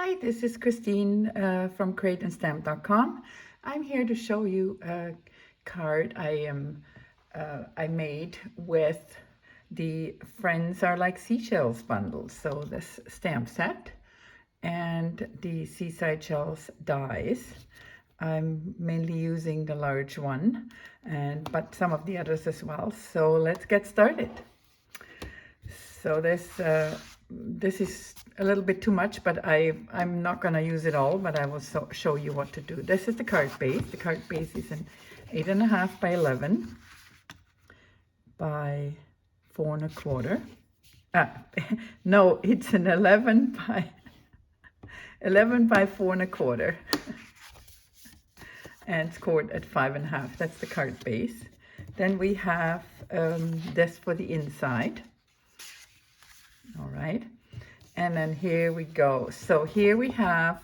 Hi, this is Christine from CreateAndStamp.com. I'm here to show you a card I made with the Friends Are Like Seashells bundle. So this stamp set and the Seaside Shells dies. I'm mainly using the large one, but some of the others as well. So let's get started. So this is a little bit too much, but I'm not going to use it all, but I will show you what to do. This is the card base. The card base is an 8.5 by 11 by 4 1/4. No, it's an 11 by 4 1/4. And scored at 5.5. That's the card base. Then we have this for the inside. All right, and then here we go. So here we have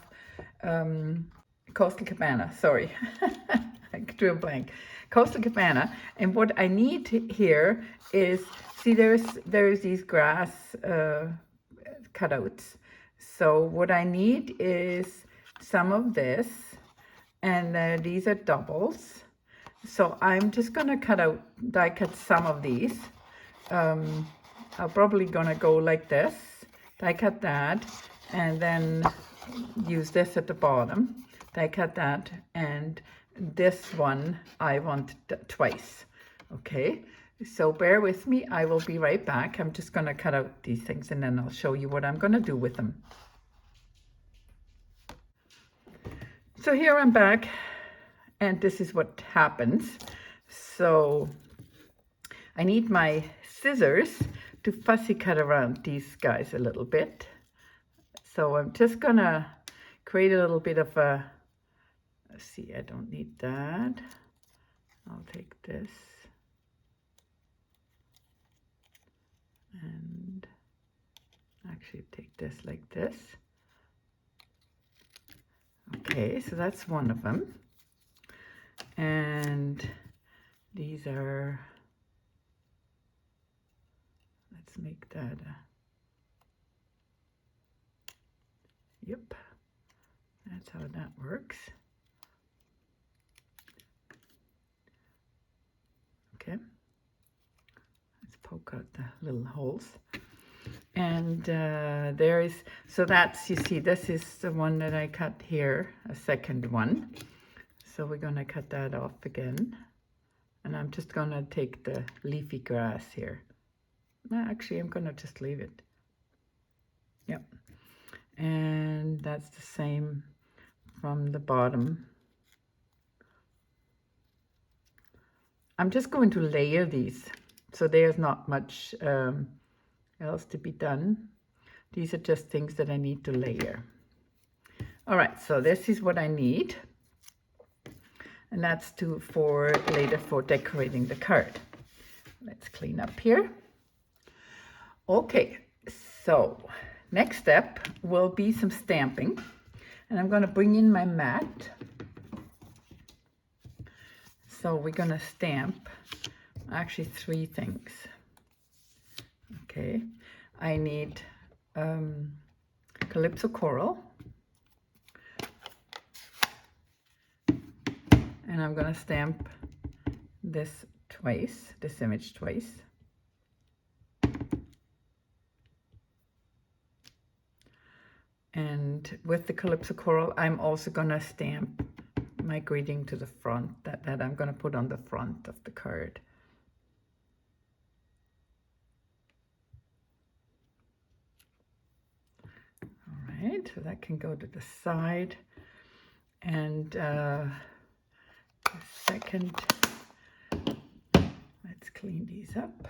Coastal Cabana. Sorry, I drew a blank. Coastal Cabana, and what I need here is, see, there's these grass cutouts. So what I need is some of this, and these are doubles. So I'm just gonna die cut some of these. I'm probably gonna go like this, die cut that, and then use this at the bottom, die cut that, and this one I want twice. Okay, so bear with me, I will be right back. I'm just gonna cut out these things and then I'll show you what I'm gonna do with them. So here I'm back, and this is what happens. So I need my scissors to fussy cut around these guys a little bit. So I'm just gonna create a little bit of a, let's see, I don't need that. I'll take this and actually take this like this. Okay, so that's one of them. And these are, let's make that yep, that's how that works. Okay, let's poke out the little holes. And there is, so that's, you see, this is the one that I cut here, a second one. So we're gonna cut that off again. And I'm just gonna take the leafy grass here. Actually, I'm gonna just leave it. Yep. And that's the same from the bottom. I'm just going to layer these, so there's not much else to be done. These are just things that I need to layer. All right, so this is what I need, and that's for later for decorating the card. Let's clean up here. Okay, so next step will be some stamping, and I'm going to bring in my mat. So we're going to stamp actually 3 things. Okay, I need Calypso Coral, and I'm going to stamp this twice, this image twice. And with the Calypso Coral, I'm also going to stamp my greeting to the front, that I'm going to put on the front of the card. All right, so that can go to the side. And the second, let's clean these up.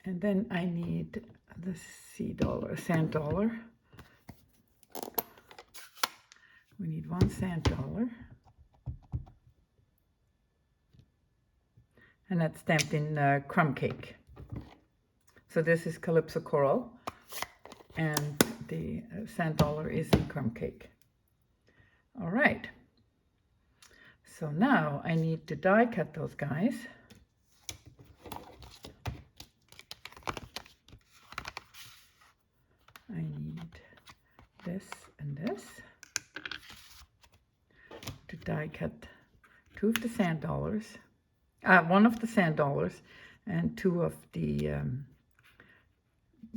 And then I need the sand dollar. We need 1 sand dollar. And that's stamped in crumb cake. So this is Calypso Coral, and the sand dollar is in crumb cake. All right. So now I need to die cut those guys. I need this this and this to die cut two of the sand dollars, one of the sand dollars and two of the,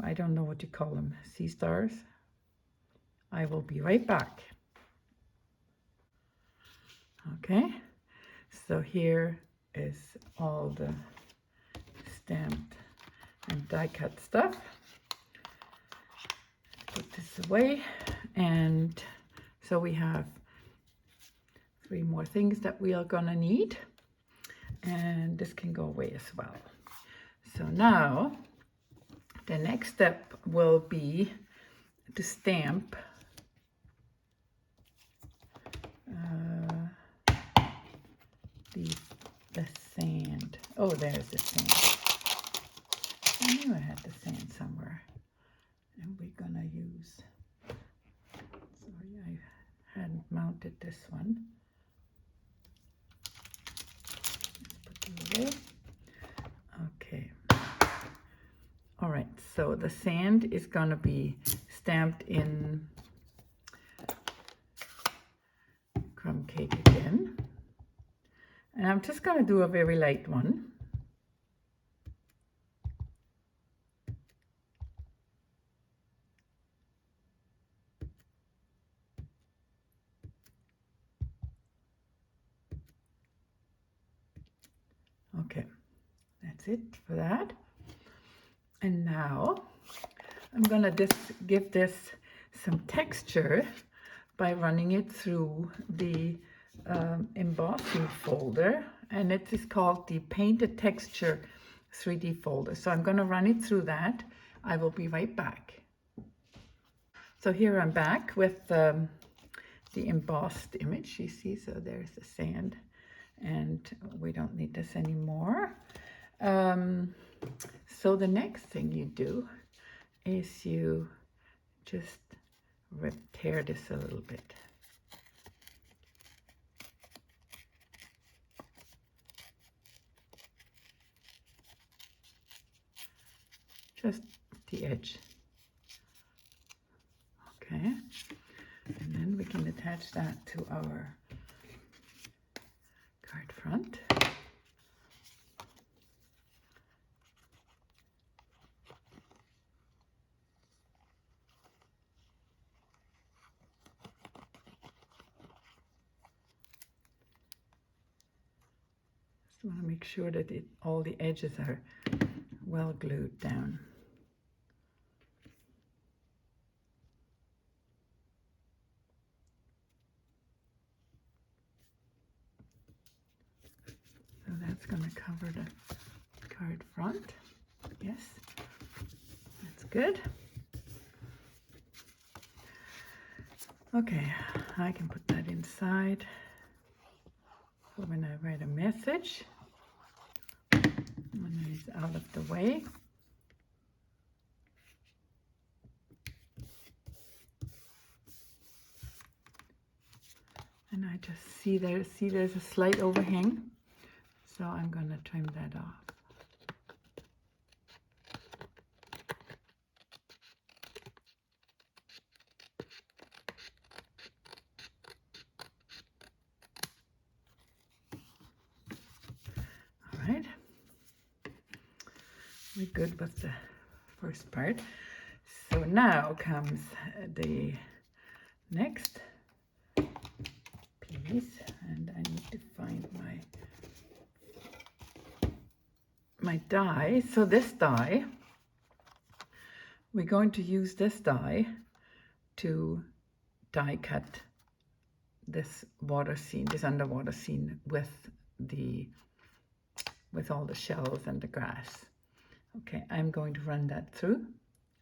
I don't know what you call them, sea stars. I will be right back. Okay, so here is all the stamped and die cut stuff. Put this away, and so we have 3 more things that we are gonna need, and this can go away as well. So now the next step will be to stamp the sand. Oh, there's the sand. I knew I had the sand somewhere. And we're gonna use, sorry, I hadn't mounted this one. Let's put it away. Okay. All right, so the sand is gonna be stamped in crumb cake again. And I'm just gonna do a very light one. Okay, that's it for that. And now I'm gonna just give this some texture by running it through the embossing folder, and it is called the Painted Texture 3D folder. So I'm gonna run it through that. I will be right back. So here I'm back with the embossed image, you see, so there's the sand, and we don't need this anymore. So the next thing you do is you just tear this a little bit. Just the edge. Okay, and then we can attach that to our card front. Just want to make sure that all the edges are well glued down. So that's going to cover the card front. Yes, that's good. Okay, I can put that inside. So when I write a message, when it's out of the way. And I just see there's a slight overhang. So I'm going to trim that off. All right. We're good with the first part. So now comes the next piece, and I need to find my die. So this die, we're going to use this die to die cut this water scene, this underwater scene with all the shells and the grass. Okay, I'm going to run that through.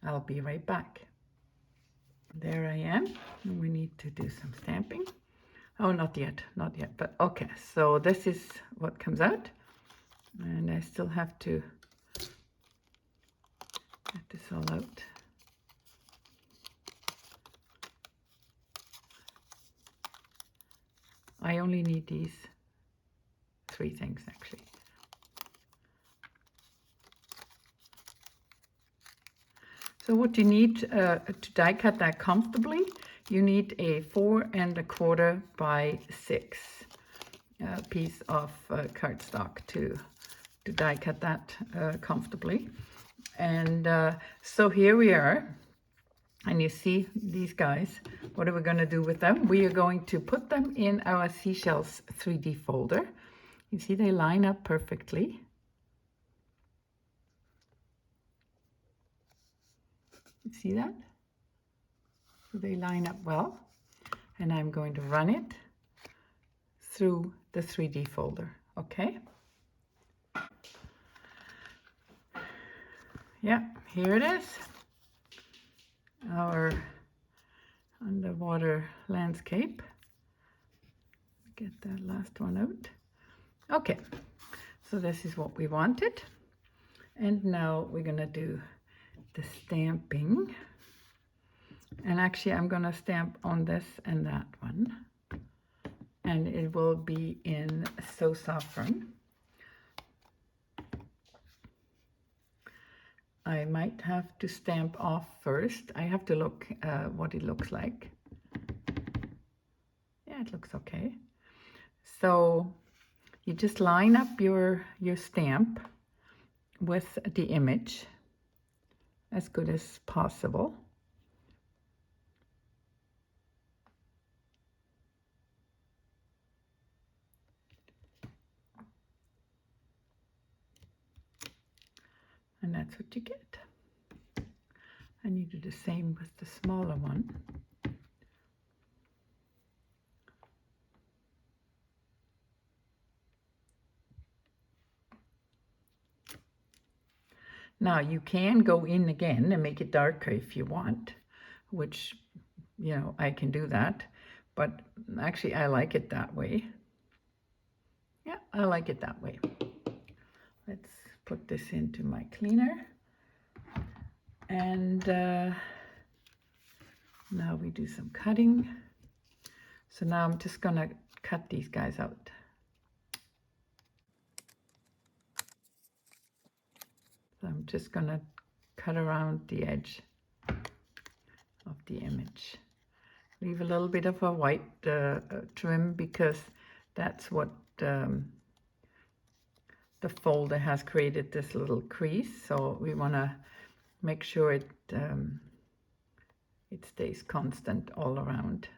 I'll be right back. There I am. We need to do some stamping. Oh, not yet, but okay. So this is what comes out. And I still have to get this all out. I only need these 3 things actually. So what you need to die cut that comfortably you need a 4 1/4 by 6 piece of cardstock to die cut that comfortably. And so here we are. And you see these guys, what are we going to do with them? We are going to put them in our Seashells 3D folder. You see they line up perfectly. You see that? So they line up well. And I'm going to run it through the 3D folder, okay? Yeah, here it is. Our underwater landscape. Get that last one out. Okay, so this is what we wanted. And now we're gonna do the stamping. And actually I'm gonna stamp on this and that one. And it will be in So Saffron. I might have to stamp off first. I have to look what it looks like. Yeah, it looks okay. So you just line up your stamp with the image as good as possible. And that's what you get. And you do the same with the smaller one. Now you can go in again and make it darker if you want, which, you know, I can do that, but actually I like it that way. Yeah, I like it that way. Let's put this into my cleaner. And now we do some cutting. So now I'm just gonna cut these guys out. So I'm just gonna cut around the edge of the image. Leave a little bit of a white trim because that's what the folder has created, this little crease. So we want to make sure it stays constant all around.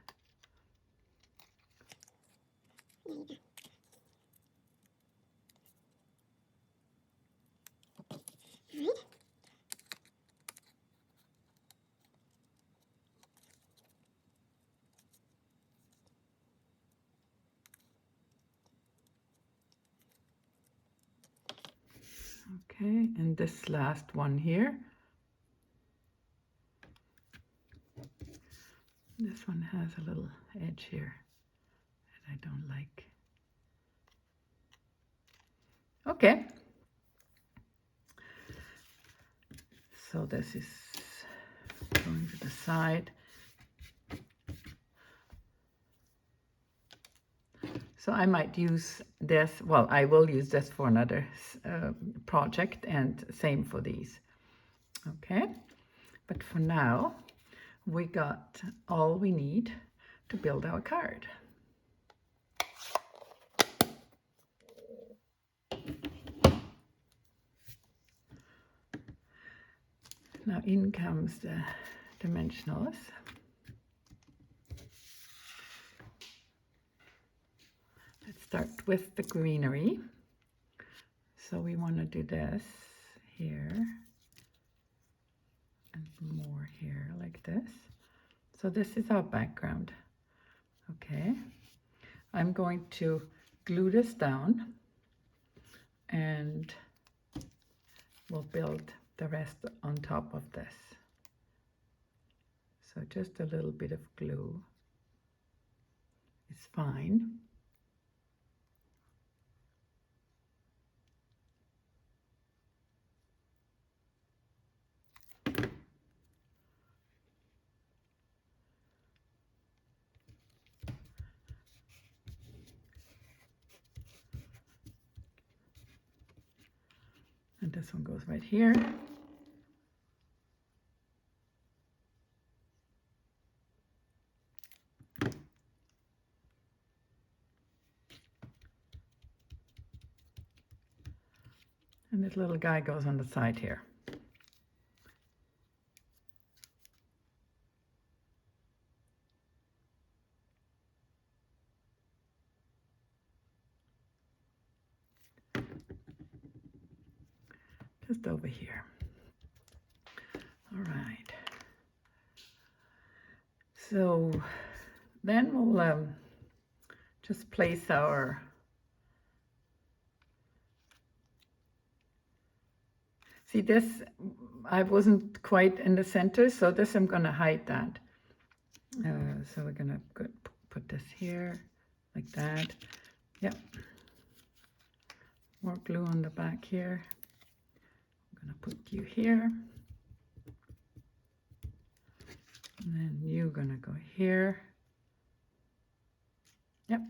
Okay, and this last one here. This one has a little edge here that I don't like. Okay. So this is going to the side. So I might use this, well, I will use this for another project, and same for these. Okay, but for now, we got all we need to build our card. Now in comes the dimensionals. Let's start with the greenery. So we want to do this here and more here like this. So this is our background. Okay, I'm going to glue this down and we'll build the rest on top of this. So just a little bit of glue is fine. And this one goes right here. And this little guy goes on the side here. Just over here. All right. So then we'll just place our see this, I wasn't quite in the center, so this I'm going to hide that. So we're going to put this here like that. Yep. More glue on the back here. I'm going to put you here. And then you're going to go here. Yep.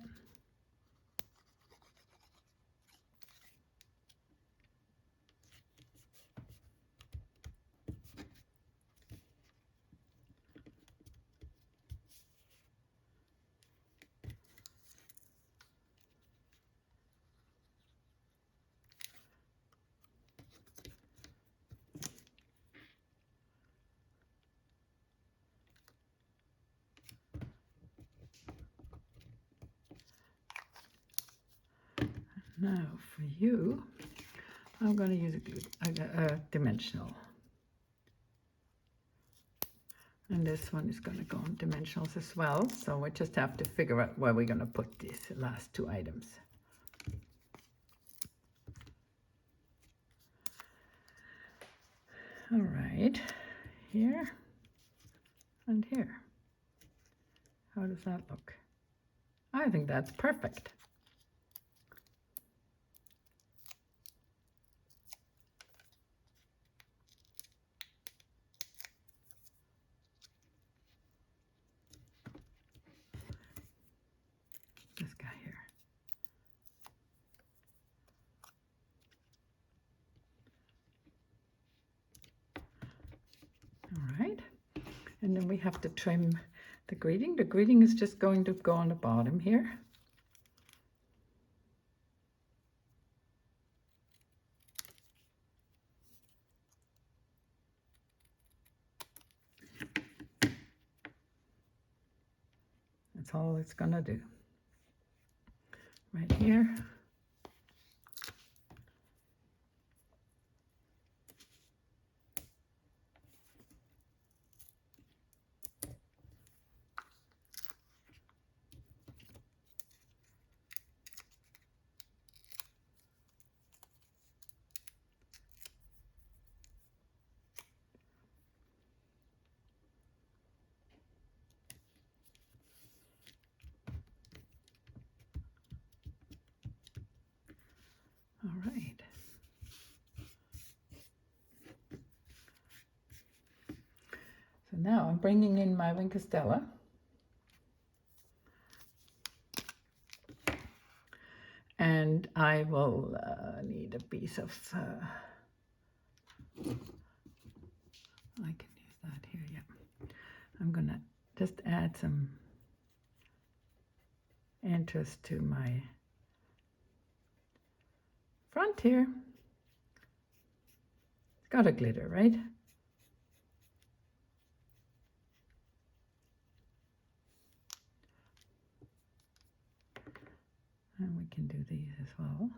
Now for you, I'm going to use a dimensional. And this one is going to go on dimensionals as well. So we just have to figure out where we're going to put these last two items. All right, here and here. How does that look? I think that's perfect. This guy here. All right, and then we have to trim the greeting. The greeting is just going to go on the bottom here. That's all it's gonna do. Right here. All right. So now I'm bringing in my Stella. And I will need a piece of, I can use that here, yeah. I'm gonna just add some interest to my front here. It's got a glitter, right? And we can do these as well.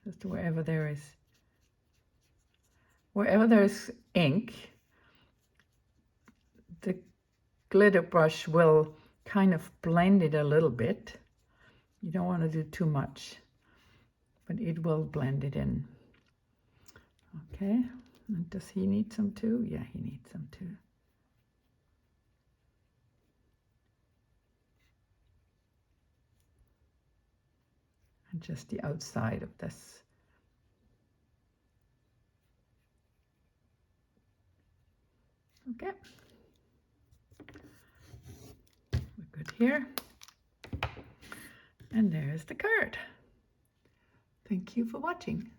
Just wherever there is ink, the glitter brush will kind of blend it a little bit. You don't want to do too much, but it will blend it in. Okay, and does he need some too? Yeah, he needs some too. And just the outside of this. Okay. We're good here. And there's the card. Thank you for watching.